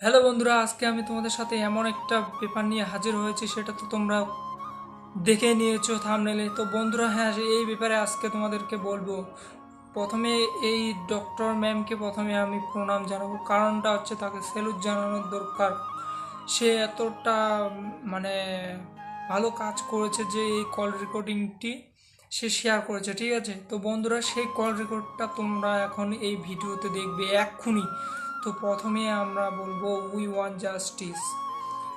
Hello বন্ধুরা, আজকে আমি তোমাদের সাথে এমন একটা পেপার নিয়ে হাজির হয়েছি, সেটা তো তোমরা দেখে নিয়েছো থাম্বনেলে। তো বন্ধুরা, হ্যাঁ, এই ব্যাপারে আজকে তোমাদেরকে বলবো। প্রথমে এই ডক্টর ম্যামকে প্রথমে আমি প্রণাম জানাবো, কারণটা হচ্ছে তাকে স্যালুট জানানোর দরকার। সে এতটা মানে ভালো কাজ করেছে যে এই কল রেকর্ডিংটি সে শেয়ার করেছে, ঠিক আছে? তো বন্ধুরা, সেই কল রেকর্ডটা তোমরা এখন এই ভিডিওতে দেখবে এক্ষুনি। তো প্রথমে আমরা বলবো উই ওয়ান্ট জাস্টিস।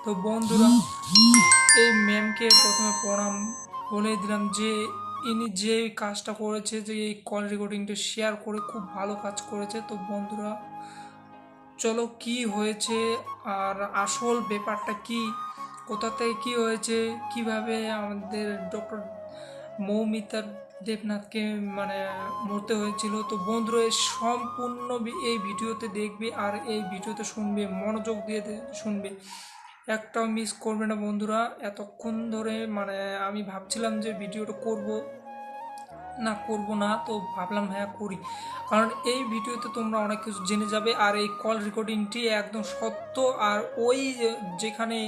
তো বন্ধুরা, এই ম্যামকে প্রথমে প্রণাম বলে দিলাম যে ইনি যে কাজটা করেছে, যে এই কল রেকর্ডিংটা শেয়ার করে খুব ভালো কাজ করেছে। তো বন্ধুরা, চলো কি হয়েছে আর আসল ব্যাপারটা কি, কোথা থেকে কী হয়েছে, কিভাবে আমাদের ডক্টর মৌমিতা দেবনাথকে মানে মরতে হয়েছিল। তো বন্ধুরা, এই সম্পূর্ণ এই ভিডিওতে দেখবে আর এই ভিডিওতে শুনবে, মনোযোগ দিয়ে শুনবে, একটাও মিস করবে না বন্ধুরা। এতক্ষণ ধরে মানে আমি ভাবছিলাম যে ভিডিওটা করব না করব না, তো ভাবলাম হ্যাঁ করি, কারণ এই ভিডিওতে তোমরা অনেক কিছু জেনে যাবে। আর এই কল রেকর্ডিংটি একদম সত্য। আর ওই যেখানে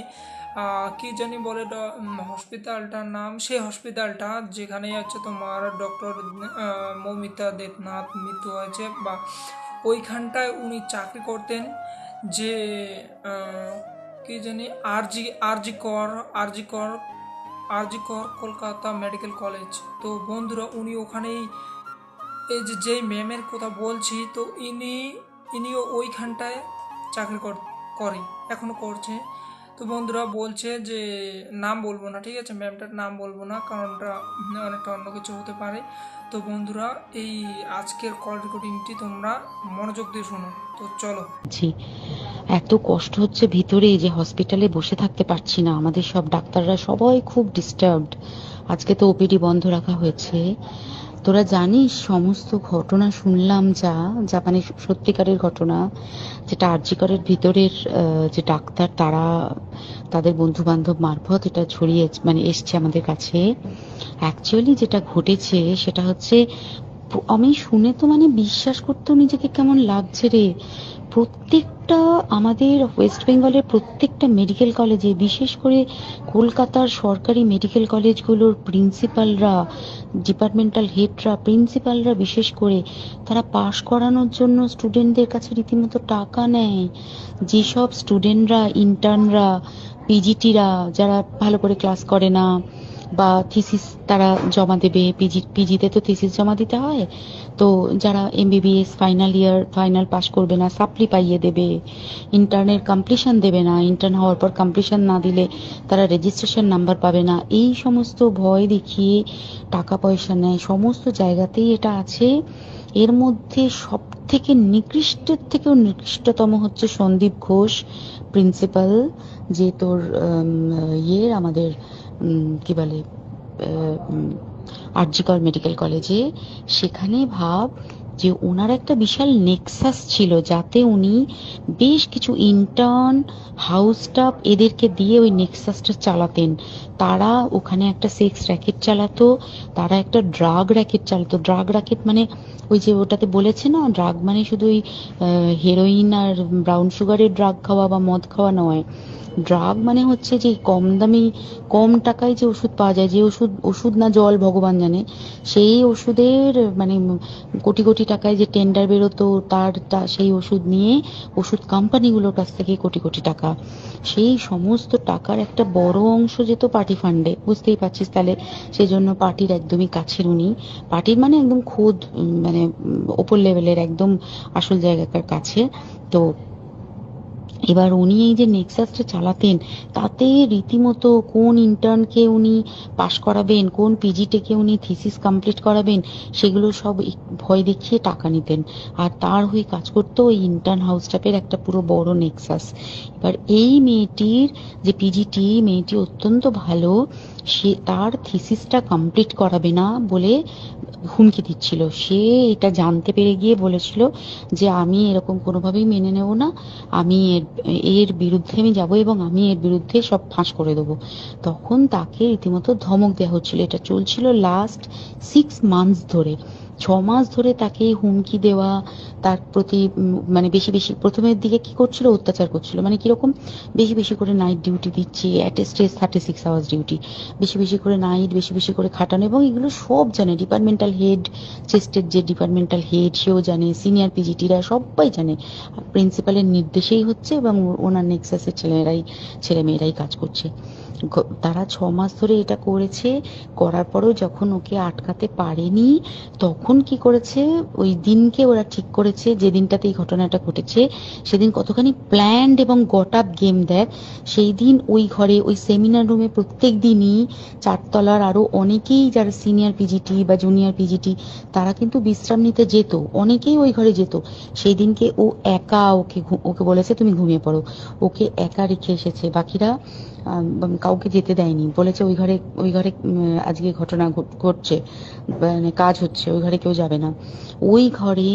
কি জানি বলে হসপিটালটার নাম, সেই হসপিটালটা যেখানে হচ্ছে তোমার ডক্টর মৌমিতা দেবনাথ মৃত্যু হয়েছে, বা ওইখানটায় উনি চাকরি করতেন। যে কি জানি আরজি কর কলকাতা মেডিকেল কলেজ। তো বন্ধুরা, উনি ওখানেই, এই যে যেই ম্যামের কথা বলছি, তো ইনিও ওইখানটায় চাকরি করে, এখনও করছে। তো বন্ধুরা বলছে যে নাম বলবো না, ঠিক আছে? ম্যামটার নাম বলবো না, কারণটা অনেকটা অন্য কিছু হতে পারে। তো বন্ধুরা, এই আজকের কল রেকর্ডিংটি তোমরা মনোযোগ দিয়ে শোনো। তো চলো। জি, এত কষ্ট হচ্ছে ভিতরে যে হসপিটালে বসে থাকতে পারছি না। আমাদের সব ডাক্তাররা সবাই খুব ডিস্টার্বড। আজকে তো ওপিডি বন্ধ রাখা হয়েছে। তোরা জানিস সমস্ত ঘটনা শুনলাম, যা মানে সত্যিকারের ঘটনা, যেটা আরজি করের ভিতরের যে ডাক্তার তারা তাদের বন্ধু বান্ধব মারফত এটা ছড়িয়ে মানে এসছে আমাদের কাছে। অ্যাকচুয়ালি যেটা ঘটেছে সেটা হচ্ছে, আমি শুনে তো মানে বিশ্বাস করতেও নিজেকে কেমন লাগছে রে। প্রত্যেকটা আমাদের ওয়েস্ট বেঙ্গলের প্রত্যেকটা মেডিকেল কলেজে, বিশেষ করে কলকাতার সরকারি মেডিকেল কলেজগুলোর প্রিন্সিপালরা, ডিপার্টমেন্টাল হেডরা, প্রিন্সিপালরা বিশেষ করে, তারা পাশ করানোর জন্য স্টুডেন্টদের কাছে রীতিমতো টাকা নেয়। যেসব স্টুডেন্টরা, ইন্টার্নরা, পিজিটিরা যারা ভালো করে ক্লাস করে না বা থিসিস তারা জমা দেবে, পিজিতে তো থিসিস জমা দিতে হয়। তো যারা MBBS final year final pass করবে না, সাপ্লি পাইয়ে দেবে। ইন্টার্নের কমপ্লিশন দেবে না, ইন্টার্ন হওয়ার পর কমপ্লিশন না দিলে তারা রেজিস্ট্রেশন নাম্বার পাবে না। এই সমস্ত ভয় দেখিয়ে টাকা পয়সা নেয়, সমস্ত জায়গাতেই এটা আছে। এর মধ্যে সব থেকে নিকৃষ্টের থেকেও নিকৃষ্টতম হচ্ছে সন্দীপ ঘোষ, প্রিন্সিপাল, যে তোর আমাদের কি বলে আরজি কর মেডিকেল কলেজে। সেখানে ভাব যে ওনার একটা বিশাল নেক্সাস ছিল, যাতে উনি বেশ কিছু ইন্টার্ন, হাউস স্টাফ এদেরকে দিয়ে ওই নেক্সাসটা চালাতেন। তারা ওখানে একটা সেক্স র্যাকেট চালাতো, তারা একটা ড্রাগ র্যাকেট চালাতো। ড্রাগ র্যাকেট মানে ওই যে ওটাতে বলেছে না, ড্রাগ মানে শুধু ওই হেরোইন আর ব্রাউন সুগারের ড্রাগ খাওয়া বা মদ খাওয়া নয়। ড্রাগ মানে হচ্ছে যে কম দামি, কম টাকায় যে ওষুধ পাওয়া যায়, যে ওষুধ, ওষুধ না জল ভগবান জানে, সেই ওষুধের মানে কোটি কোটি টাকায় যে টেন্ডার বেরোতো, সেই ওষুধ নিয়ে ওষুধ কোম্পানিগুলোর কাছ থেকে কোটি কোটি টাকা, সেই সমস্ত টাকার একটা বড় অংশ যেত পার্টি ফান্ডে, বুঝতেই পারছিস তাহলে। সেই জন্য পার্টির একদমই কাছের উনি, পার্টির মানে একদম খোদ মানে ওপর লেভেলের, একদম আসল জায়গাকার কাছে। তো এবার উনি এই যে নেক্সাসটা চালাতেন, তাতে রীতিমতো কোন ইন্টার্নকে উনি পাশ করাবেন, কোন পিজিটিকে উনি থিসিস কমপ্লিট করাবেন, সেগুলো সব ভয় দেখিয়ে টাকা নিতেন। আর তার হয়ে কাজ করতো ওই ইন্টার্ন হাউস স্টাফের একটা পুরো বড় নেক্সাস। এবার এই মেয়েটির যে পিজিটি, মেয়েটি অত্যন্ত ভালো, সে তার থিসিসটা কমপ্লিট করাবে না বলে হুমকি দিচ্ছিল। সে এটা জানতে পেরে গিয়ে বলেছিল যে আমি এরকম কোনোভাবেই মেনে নেব না, আমি এর এর বিরুদ্ধে আমি যাব এবং আমি এর বিরুদ্ধে সব ফাঁস করে দেবো। তখন তাকে রীতিমতো ধমক দেওয়া হচ্ছিল। এটা চলছিল লাস্ট 6 মান্থস ধরে। 6 মাস ধরে তাকে হুমকি দেওয়া, তার প্রতি মানে বেশি বেশি প্রথমের দিকে কি করছিল, অত্যাচার করছিল, মানে কিরকম বেশি বেশি করে নাইট ডিউটি দিচ্ছে, at a stress 36 hours duty, বেশি বেশি করে নাইট, বেশি বেশি করে খাটানো, এবং এগুলো সব জানে ডিপার্টমেন্টাল হেড, চেস্টের যে ডিপার্টমেন্টাল হেড সেও জানে, সিনিয়র পিজিটিরা সবাই জানে, প্রিন্সিপালের নির্দেশেই হচ্ছে, এবং ওনার নেক্সাসের ছেলেমেয়েরাই কাজ করছে। তারা 6 মাস ধরে এটা করেছে, করার পরেও যখন ওকে আটকাতে পারেনি, তখন কি করেছে, ওই দিনকে ওরা ঠিক করেছে যে দিনটাতে এই ঘটনাটা ঘটেছে, সেদিন কতখানি প্ল্যান্ড এবং গট আপ গেম দেয়। সেই দিন ওই ঘরে, ওই সেমিনার রুমে প্রত্যেক দিনই 4 তলার আরো অনেকেই যারা সিনিয়র পিজিটি বা জুনিয়র পিজিটি, তারা কিন্তু বিশ্রাম নিতে যেত, অনেকেই ওই ঘরে যেত। সেই দিনকে ও একা, ওকে বলেছে তুমি ঘুমিয়ে পড়ো, ওকে একা রেখে এসেছে, বাকিরা কাউকে যেতে দেয়নি, বলেছে ওই ঘরে আজকে ঘটনা ঘটছে, মানে কাজ হচ্ছে, ওই ঘরে কেউ যাবে না। ওই ঘরে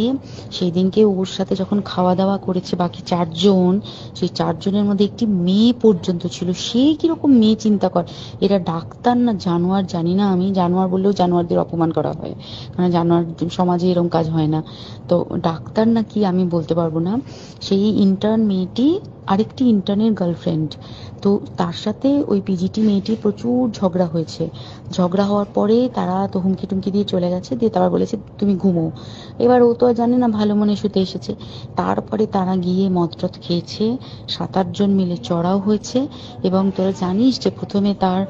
সেই দিনকে ওর সাথে যখন খাওয়া দাওয়া করেছে বাকি 4 জন, সেই 4 জনের মধ্যে একটি মেয়ে পর্যন্ত ছিল। সে কিরকম মেয়ে চিন্তা কর, এরা ডাক্তার না জানোয়ার জানি না, আমি জানোয়ার বললেও জানোয়ারদের অপমান করা হয়, কারণ জানোয়ার সমাজে এরকম কাজ হয় না, তো ডাক্তার না কি আমি বলতে পারবো না। সেই ইন্টার্ন মেয়েটি আরেকটি ইন্টার্নের গার্লফ্রেন্ড, তো তার সাথে ওই পিজিটি মেয়েটির প্রচুর ঝগড়া হয়েছে। ঝগড়া হওয়ার পরে তারা তো হুমকি টুমকি দিয়ে চলে গেছে, দিয়ে তারা বলেছে তুমি ঘুমো। এবার ও তো আর জানে না, ভালো মনে শুতে এসেছে। তারপরে তারা গিয়ে মদ টদ খেয়েছে, 7-8 জন মিলে চড়াও হয়েছে, এবং তোরা জানিস যে প্রথমে তার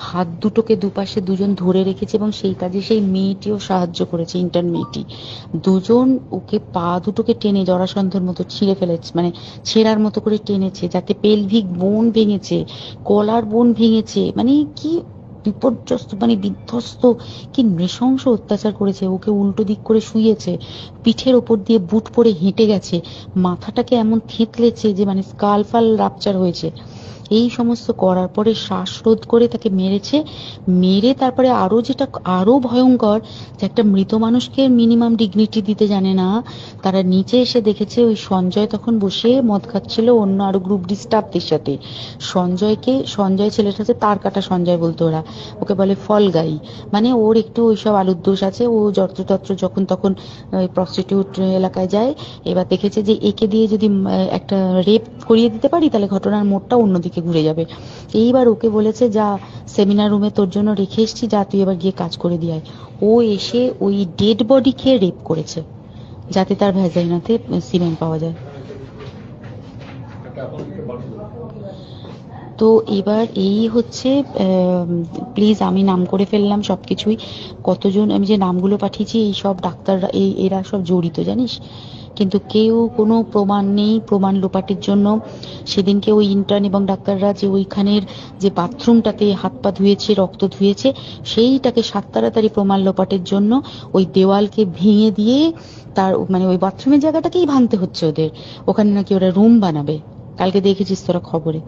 হাত দুটোকে দুপাশে 2 জন ধরে রেখেছে, এবং সেই কাজে সেই মেয়েটিও সাহায্য করেছে, ইন্টার্ন মেয়েটি। 2 জন ওকে পা দুটোকে টেনে জরাসন্ধর মতো ছিঁড়ে ফেলেছে, মানে ছেঁড়ার মতো করে টেনেছে, যাতে পেলভিক বোন ভেঙেছে, গলার বোন ভেঙেছে, মানে কি বিপর্যস্ত, মানে বিধ্বস্ত, কি নৃশংস অত্যাচার করেছে। ওকে উল্টো দিক করে শুইয়েছে, পিঠের ওপর দিয়ে বুট পরে হেঁটে গেছে, মাথাটাকে এমন থেঁতলেছে যে মানে স্কাল ফাল রাপচার হয়েছে। এই সমস্ত করার পরে শ্বাসরোধ করে তাকে মেরেছে। মেরে তারপরে আরো যেটা আরো ভয়ঙ্কর, যে একটা মৃত মানুষকে মিনিমাম ডিগনিটি দিতে জানে না, তারা নিচে এসে দেখেছে ওই সঞ্জয় তখন বসে মদ খাচ্ছিল অন্য আরো গ্রুপ ডি স্টাফদের সাথে। সঞ্জয় ছেলেটা হচ্ছে তার কাটা সঞ্জয় বলতো ওরা, ওকে বলে ফল গাই, মানে ওর একটু ওইসব আলুর দোষ আছে, ও যত্রতত্র যখন তখন প্রস্টিটিউট এলাকায় যায়। এবার দেখেছে যে একে দিয়ে যদি একটা রেপ করিয়ে দিতে পারি, তাহলে ঘটনার মোড়টা অন্যদিকে ঘুরে যাবে। এইবার ওকে বলেছে যা, সেমিনার রুমে তোর জন্য রেখে এসেছি, যা তুই এবার গিয়ে কাজ করে দিয়ে আয়। ও এসে ওই ডেড বডি খেয়ে রেপ করেছে, যাতে তার ভ্যাজাইনাতে সিমেন্ট পাওয়া যায়। তো এবার এই হচ্ছে, প্লিজ আমি নাম করে ফেললাম সবকিছুই, কতজন আমি যে নামগুলো পাঠিয়েছি এই সব ডাক্তাররা, এরা সব জড়িত জানিস, কিন্তু কেউ কোনো প্রমাণ নেই, প্রমাণ লোপাটের জন্য। সেদিনকে ওই ইন্টার্ন এবং ডাক্তাররা যে ওইখানের যে বাথরুমটাতে হাত পা ধুয়েছে, রক্ত ধুয়েছে, সেইটাকে তাড়াতাড়ি প্রমাণ লোপাটের জন্য ওই দেওয়ালকে ভেঙে দিয়ে তার মানে ওই বাথরুমের জায়গাটাকেই ভাঙতে হচ্ছে ওদের, ওখানে নাকি ওরা রুম বানাবে, কালকে দেখেছিস তোরা খবরে।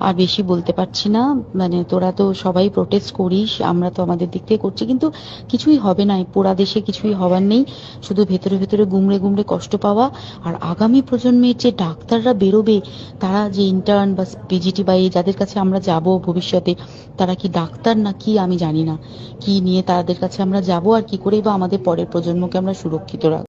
আর বেশি বলতে পারছি না, মানে তোরা তো সবাই প্রোটেস্ট করিস, আমরা তো আমাদের দিক থেকে করছি, কিন্তু কিছুই হবে না, এই পোড়া দেশে কিছুই হবার নেই, শুধু ভেতরে ভেতরে গুমড়ে গুমড়ে কষ্ট পাওয়া। আর আগামী প্রজন্মের যে ডাক্তাররা বেরোবে, তারা যে ইন্টার্ন বা পিজিটি বা এই যাদের কাছে আমরা যাব ভবিষ্যতে, তারা কি ডাক্তার না কি আমি জানি না, কি নিয়ে তাদের কাছে আমরা যাব, আর কি করে বা আমাদের পরের প্রজন্মকে আমরা সুরক্ষিত রাখবো।